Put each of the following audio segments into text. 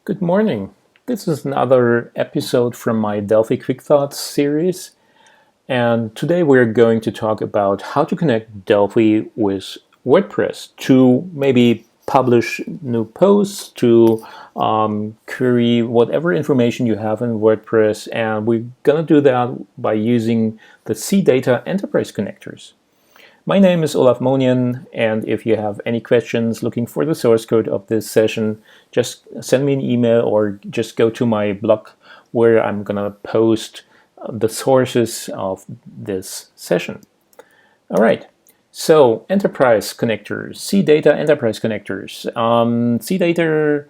Good morning. This is another episode from my Delphi Quick Thoughts series, and today we're going to talk about how to connect Delphi with WordPress to maybe publish new posts, to query whatever information you have in WordPress, and we're gonna do that by using the CData Enterprise connectors. My name is Olaf Monian, and if you have any questions looking for the source code of this session, just send me an email or just go to my blog where I'm gonna post the sources of this session. All right, so enterprise connectors, CData enterprise connectors. CData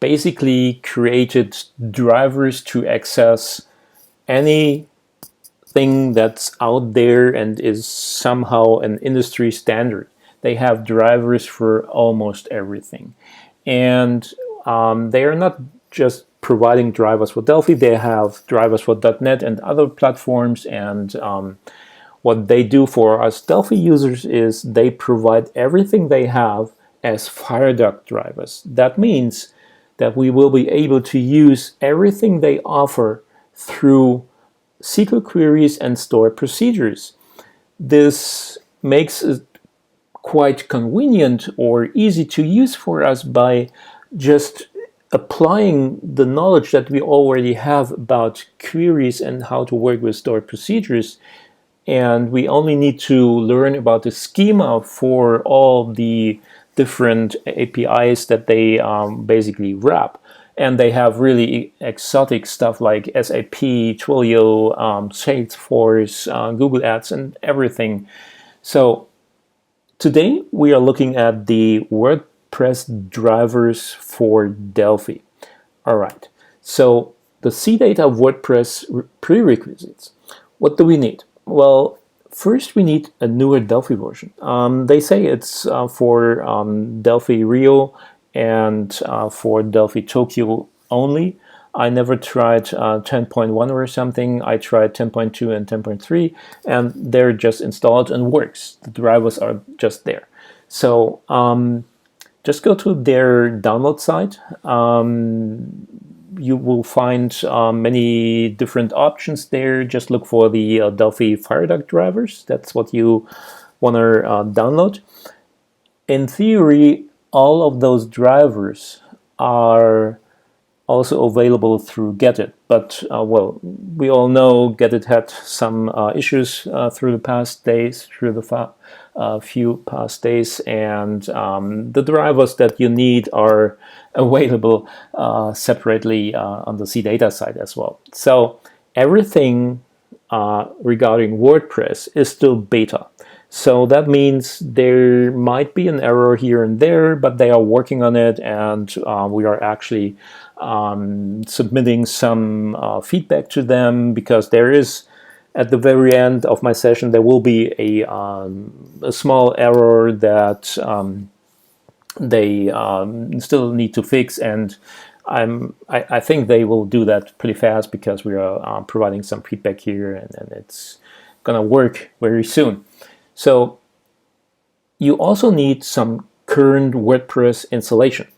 basically created drivers to access any thing that's out there and is somehow an industry standard. They have drivers for almost everything. And they are not just providing drivers for Delphi, they have drivers for .NET and other platforms. And what they do for us Delphi users is they provide everything they have as Fireduct drivers. That means that we will be able to use everything they offer through SQL queries and stored procedures. This makes it quite convenient or easy to use for us by just applying the knowledge that we already have about queries and how to work with stored procedures. And we only need to learn about the schema for all the different APIs that they basically wrap. And they have really exotic stuff like SAP, Twilio, Salesforce, Google Ads, and everything. So today we are looking at the WordPress drivers for Delphi. All right, so the CData WordPress prerequisites. What do we need? Well, first we need a newer Delphi version. They say it's for Delphi Rio and for Delphi Tokyo only. I never tried 10.1 or something. I tried 10.2 and 10.3, and they're just installed and works. The drivers are just there. So just go to their download site. You will find many different options there. Just look for the Delphi Fireduct drivers. That's what you want to download. In theory, all of those drivers are also available through Getit, but well, we all know Getit had some issues through the past days, through the few past days, and the drivers that you need are available separately on the CData side as well. So everything regarding WordPress is still beta. So that means there might be an error here and there, but they are working on it, and we are actually submitting some feedback to them, because there is, at the very end of my session, there will be a small error that they still need to fix, and I think they will do that pretty fast, because we are providing some feedback here, and it's gonna work very soon. So you also need some current WordPress installation.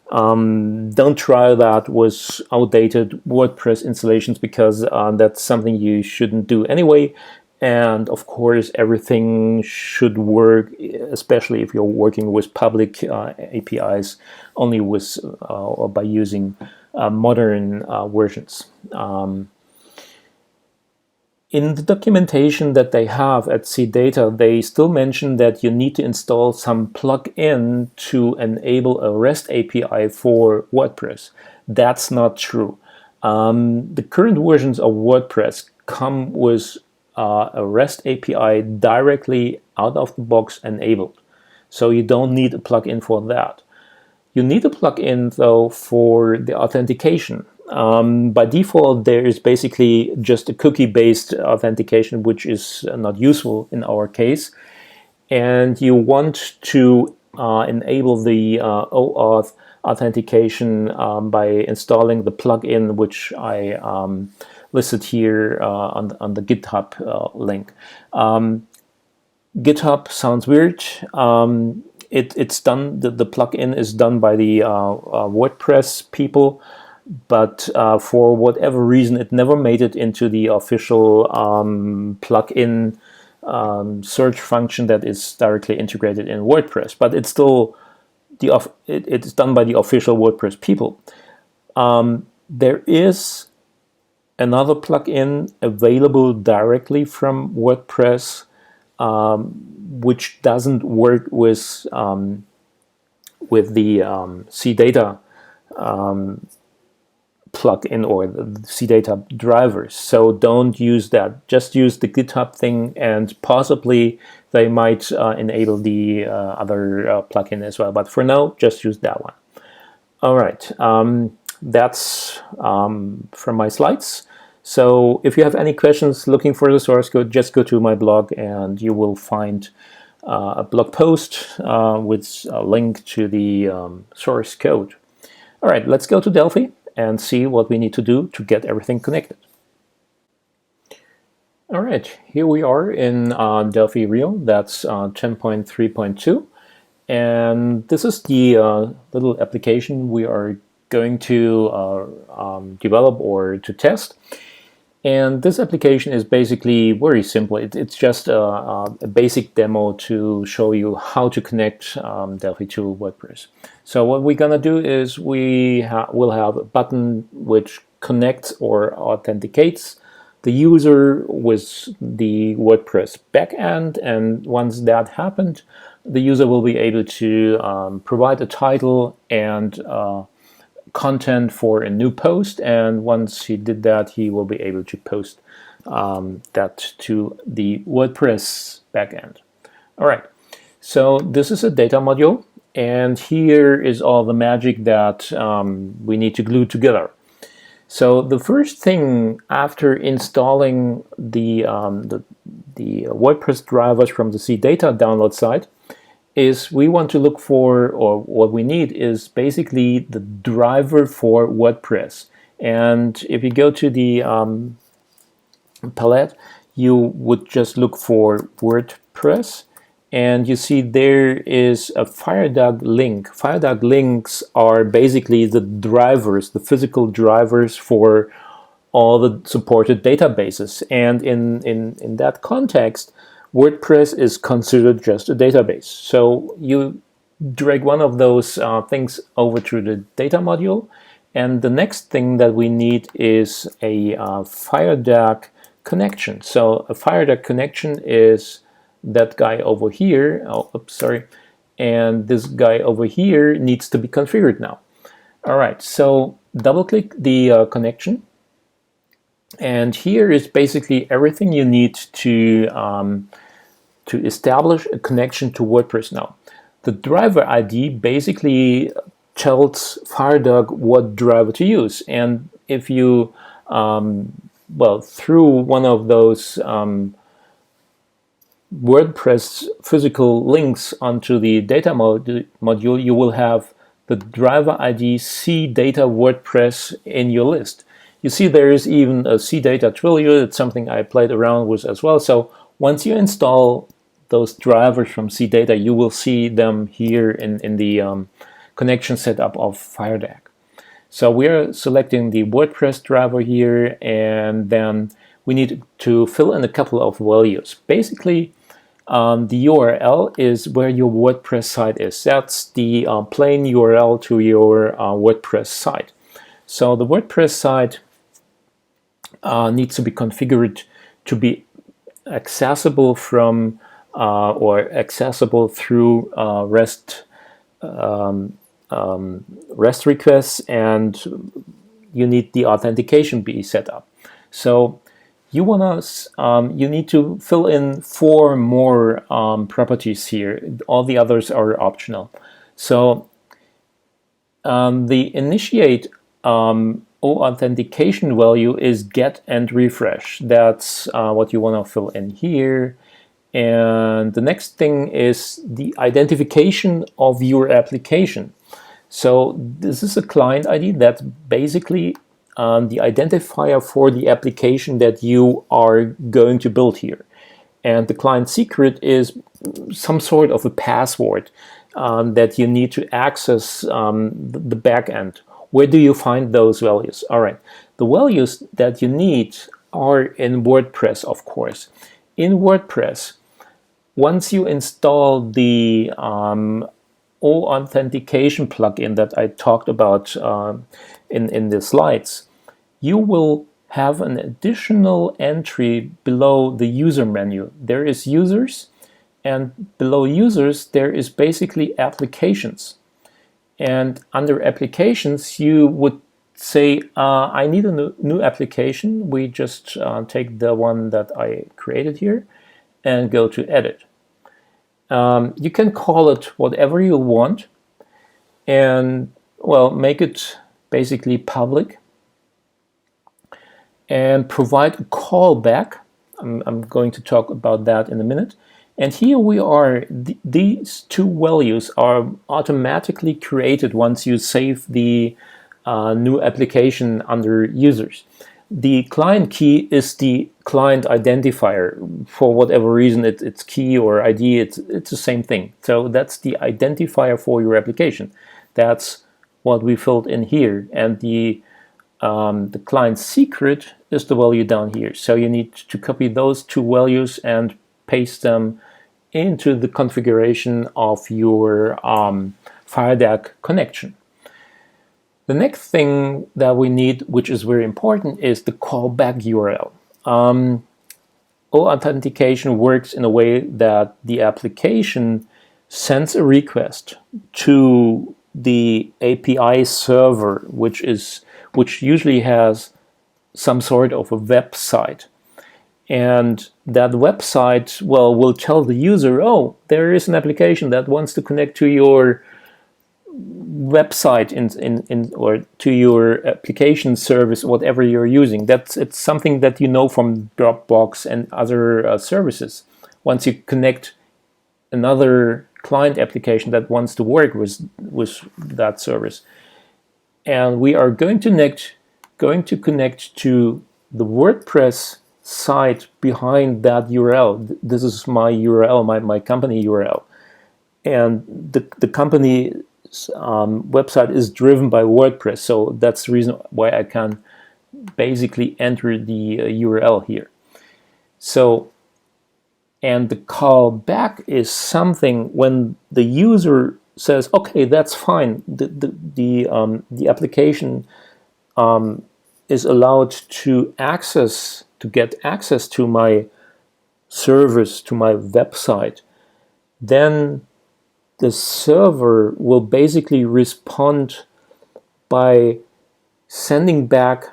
Don't try that with outdated WordPress installations, because that's something you shouldn't do anyway. And of course, everything should work, especially if you're working with public APIs, only with or by using modern versions. In the documentation that they have at CData, they still mention that you need to install some plugin to enable a REST API for WordPress. That's not true. The current versions of WordPress come with a REST API directly out of the box enabled. So you don't need a plugin for that. You need a plugin though for the authentication. By default, there is basically just a cookie-based authentication, which is not useful in our case. And you want to enable the OAuth authentication by installing the plugin, which I listed here on the GitHub link. GitHub sounds weird. it's done. The plugin is done by the WordPress people, but for whatever reason, it never made it into the official plugin search function that is directly integrated in WordPress. But it's still it's done by the official WordPress people. There is another plugin available directly from WordPress, which doesn't work with the CData plugin or the CData drivers. So don't use that. Just use the GitHub thing, and possibly they might enable the other plugin as well. But for now, just use that one. All right, that's from my slides. So if you have any questions looking for the source code, just go to my blog and you will find a blog post with a link to the source code. All right, let's go to Delphi and see what we need to do to get everything connected. All right, here we are in Delphi Real. That's 10.3.2. And this is the little application we are going to develop or to test. And this application is basically very simple. It's just a basic demo to show you how to connect Delphi to WordPress. So what we're gonna do is we'll have a button which connects or authenticates the user with the WordPress backend, and once that happened, the user will be able to provide a title and content for a new post, and once he did that, he will be able to post that to the WordPress backend. All right, so this is a data module, and here is all the magic that we need to glue together. So the first thing after installing the WordPress drivers from the CData download site is we want to look for, or what we need is basically the driver for WordPress. And if you go to the palette, you would just look for WordPress, and you see there is a FireDog link. FireDog links are basically the drivers, the physical drivers for all the supported databases. And in that context, WordPress is considered just a database. So you drag one of those things over to the data module, and the next thing that we need is a FireDog connection. So a FireDog connection is that guy over here. Oh, oops, sorry. And this guy over here needs to be configured now. All right, so double-click the connection. And here is basically everything you need to establish a connection to WordPress now. The driver ID basically tells FireDog what driver to use. And if you, through one of those WordPress physical links onto the data module, you will have the driver ID CData WordPress in your list. You see there is even a CData Twilio. It's something I played around with as well. So once you install those drivers from CData, you will see them here in the connection setup of FireDog. So we are selecting the WordPress driver here, and then we need to fill in a couple of values. Basically, the URL is where your WordPress site is. That's the plain URL to your WordPress site. So the WordPress site needs to be configured to be accessible from or accessible through REST requests, and you need the authentication be set up. So you need to fill in 4 more properties here. All the others are optional. So the initiate authentication value is get and refresh. That's what you want to fill in here. And the next thing is the identification of your application. So this is a client ID. That's basically the identifier for the application that you are going to build here. And the client secret is some sort of a password. that you need to access the back end. Where do you find those values? All right, the values that you need are in WordPress, of course. In WordPress, once you install the authentication plugin that I talked about in the slides, you will have an additional entry below the user menu. There is users, and below users there is basically applications. And under applications you would say, I need a new application. We just take the one that I created here and go to edit. You can call it whatever you want, and well, make it basically public, and provide a callback. I'm going to talk about that in a minute. And here we are. These two values are automatically created once you save the new application under users. The client key is the client identifier. For whatever reason, it's key or ID, it's the same thing. So that's the identifier for your application. That's what we filled in here. And the client secret is the value down here. So you need to copy those two values and paste them into the configuration of your FireDAC connection. The next thing that we need, which is very important, is the callback URL. All authentication works in a way that the application sends a request to the API server, which usually has some sort of a website. And that website, well, will tell the user, oh, there is an application that wants to connect to your website or to your application service, whatever you're using. It's something that you know from Dropbox and other services. Once you connect another client application that wants to work with that service, and we are going to connect to the WordPress site behind that URL. This is my URL, my company URL, and the company website is driven by WordPress, so that's the reason why I can basically enter the URL here. So, and the callback is something when the user says, okay, that's fine, the application is allowed to get access to my service, to my website, then the server will basically respond by sending back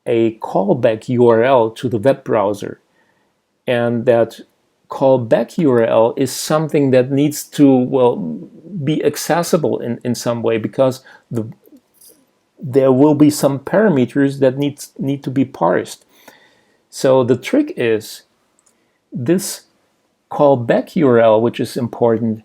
a callback URL to the web browser. And that callback URL is something that needs to, well, be accessible in some way, because there will be some parameters that need to be parsed. So the trick is this callback URL, which is important,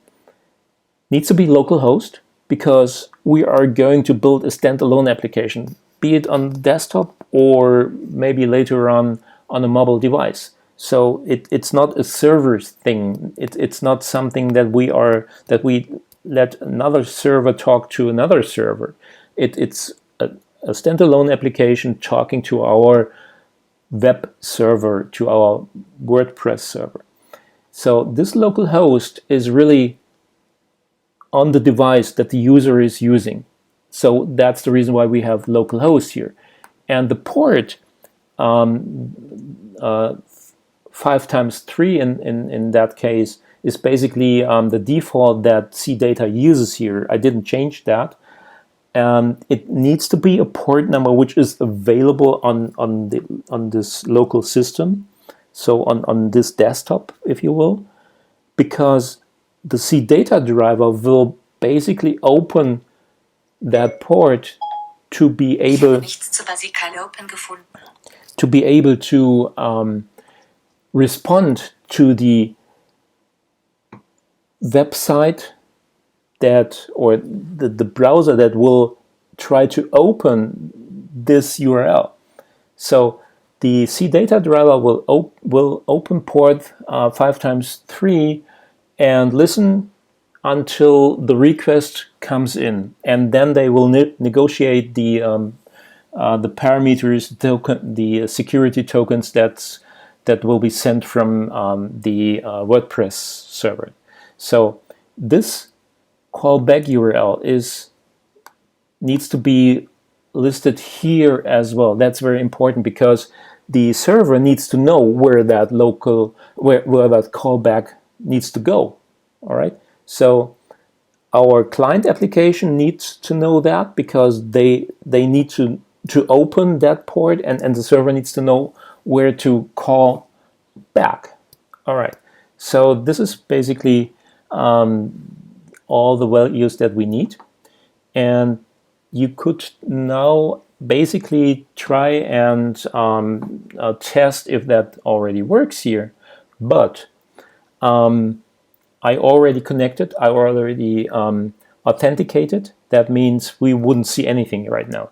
needs to be localhost, because we are going to build a standalone application, be it on desktop or maybe later on a mobile device. So it's not a server thing. It's not something that we let another server talk to another server. It's a standalone application talking to our web server, to our WordPress server. So this local host is really on the device that the user is using. So that's the reason why we have localhost here. And the port 5x3 in that case is basically the default that CData uses here. I didn't change that. It needs to be a port number which is available on this local system, so on this desktop, if you will, because the CData driver will basically open that port to be able to respond to the website or the browser that will try to open this URL. So the CData driver will open port 5x3 and listen until the request comes in, and then they will negotiate the parameters, the security tokens that will be sent from the WordPress server. So this callback URL needs to be listed here as well. That's very important because the server needs to know where that where that callback needs to go. All right. So our client application needs to know that because they need to open that port, and the server needs to know where to call back. All right. So this is basically all the values that we need, and you could now basically try and test if that already works here. But I already connected, I already authenticated. That means we wouldn't see anything right now.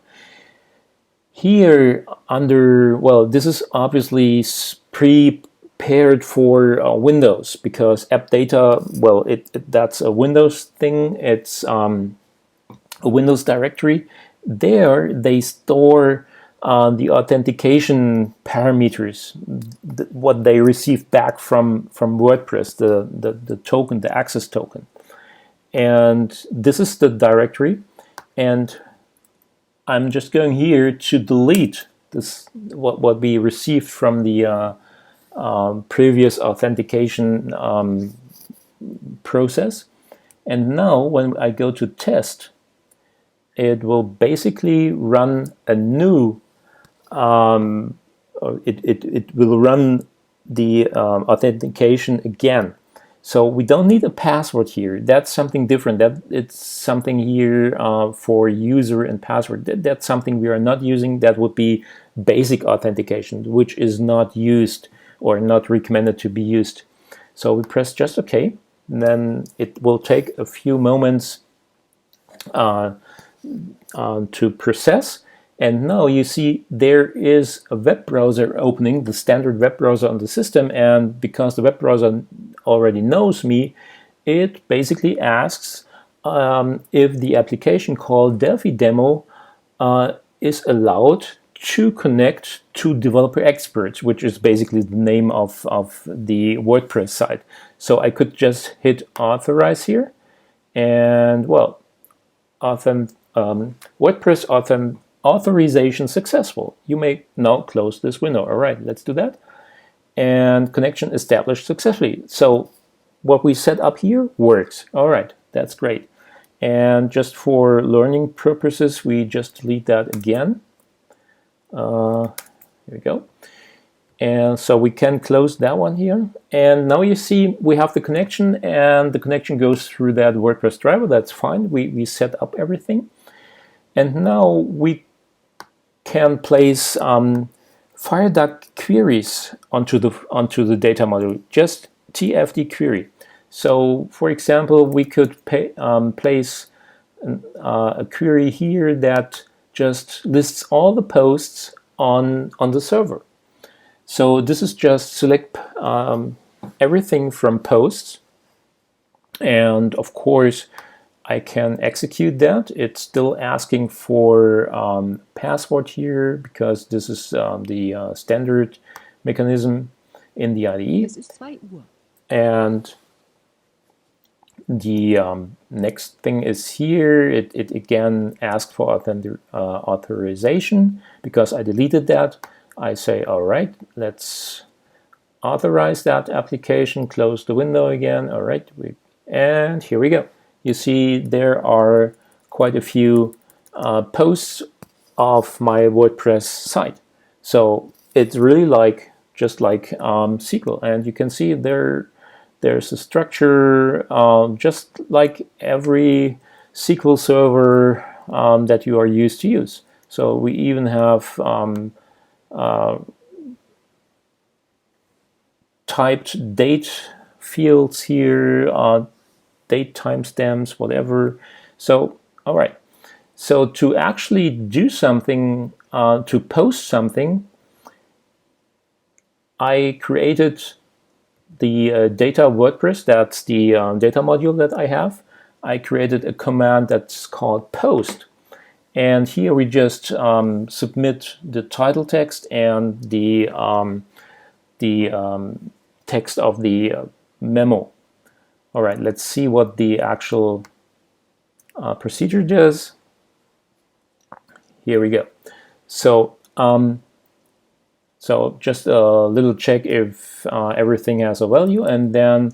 Here under, well, this is obviously prepared for Windows, because app data, well, that's a Windows thing. It's a Windows directory. There they store the authentication parameters, what they receive back from WordPress, the token, the access token. And this is the directory, and I'm just going here to delete this, what we received from the previous authentication process. And now when I go to test, it will basically run a new, it will run the authentication again. So we don't need a password here. That's something different. It's something here for user and password. That's something we are not using. That would be basic authentication, which is not used or not recommended to be used. So we press just OK. And then it will take a few moments to process. And now you see there is a web browser opening, the standard web browser on the system, and because the web browser already knows me, it basically asks if the application called Delphi Demo is allowed to connect to Developer Experts, which is basically the name of the WordPress site. So I could just hit authorize here, and well, WordPress authorization successful. You may now close this window. All right, let's do that. And connection established successfully. So what we set up here works. All right, that's great. And just for learning purposes, we just delete that again. Here we go. And so we can close that one here. And now you see we have the connection, and the connection goes through that WordPress driver. That's fine. We set up everything. And now we can place FireDuck queries onto the data module, just TFD query. So, for example, we could place a query here that just lists all the posts on the server. So this is just select everything from posts, and of course I can execute that. It's still asking for password here because this is the standard mechanism in the IDE. And the next thing is here. It again asks for authorization because I deleted that. I say, all right, let's authorize that application, close the window again. All right, and here we go. You see there are quite a few posts of my WordPress site. So it's really just like SQL, and you can see there's a structure just like every SQL server that you are used to use. So we even have typed date fields here, date timestamps, whatever. So, all right. So to actually do something, to post something, I created the data WordPress. That's the data module that I have. I created a command that's called post. And here we just submit the title text and the text of the memo. All right, let's see what the actual procedure does. Here we go. So just a little check if everything has a value, and then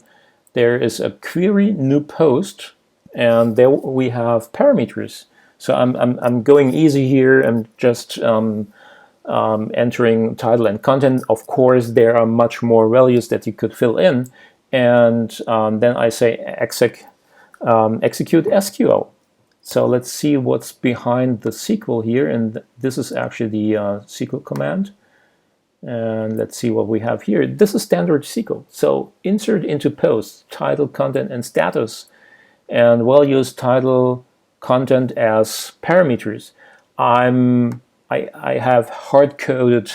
there is a query new post, and there we have parameters. So I'm going easy here and just entering title and content. Of course, there are much more values that you could fill in, and then I say execute SQL. So let's see what's behind the SQL here, and this is actually the SQL command. And let's see what we have here. This is standard SQL. So insert into post title, content, and status, and we'll use title, content as parameters. I have hard-coded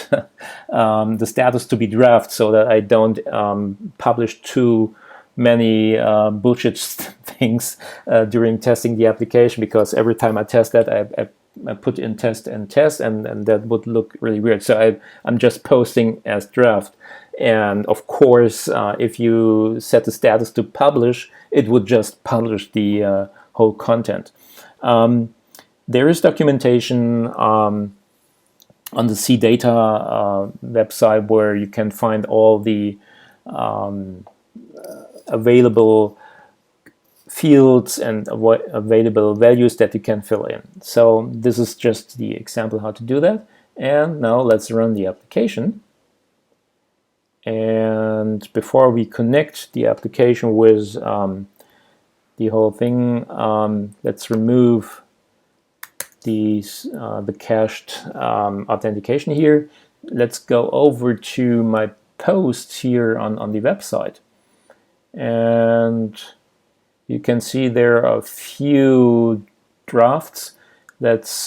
the status to be draft so that I don't publish too many bullshit things during testing the application, because every time I test that, I put in test, and that would look really weird. So I'm just posting as draft. And of course, if you set the status to publish, it would just publish the whole content. There is documentation on the CData website where you can find all the available fields and available values that you can fill in. So this is just the example how to do that. And now let's run the application. And before we connect the application with the whole thing, let's remove the cached authentication here. Let's go over to my posts here on the website. And you can see there are a few drafts. Let's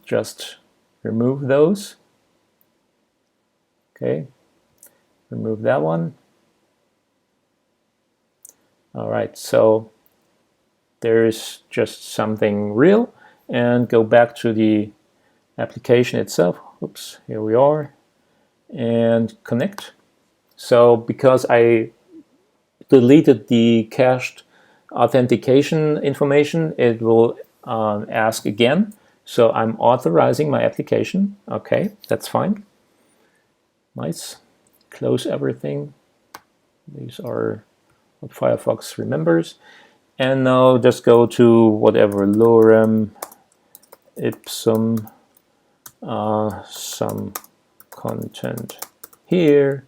just remove those. Okay, remove that one. All right, so there's just something real, and go back to the application itself. Oops, here we are, and connect. So because I deleted the cached authentication information, it will ask again. So I'm authorizing my application. Okay, that's fine. Nice. Close everything. These are what Firefox remembers. And now just go to whatever, lorem ipsum some content here,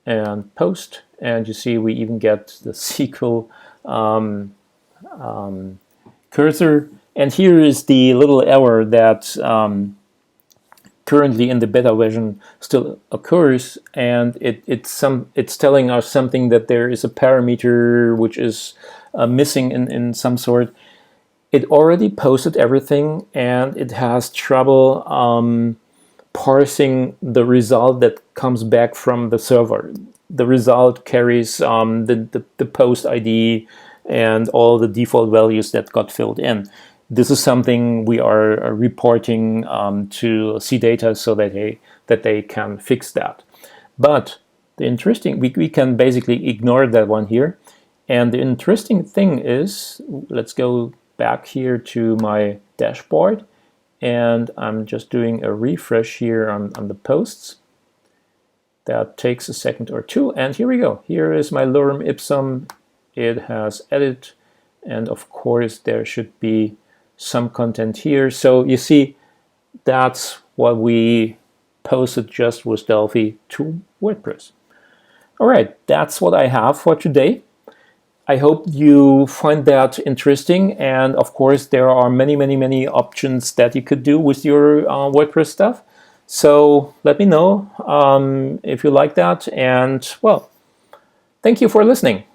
and post. And you see we even get the SQL cursor. And here is the little error that currently in the beta version still occurs, and it's telling us something that there is a parameter which is missing in some sort. It already posted everything, and it has trouble parsing the result that comes back from the server. The result carries the post ID and all the default values that got filled in. This is something we are reporting to CData so that they can fix that. But the interesting, we can basically ignore that one here. And the interesting thing is, let's go back here to my dashboard, and I'm just doing a refresh here on the posts. That takes a second or two, and here we go. Here is my lorem ipsum. It has edit, and of course there should be some content here. So you see, that's what we posted just with Delphi to WordPress. All right, that's what I have for today. I hope you find that interesting, and of course there are many options that you could do with your WordPress stuff. So let me know if you like that, and well, thank you for listening.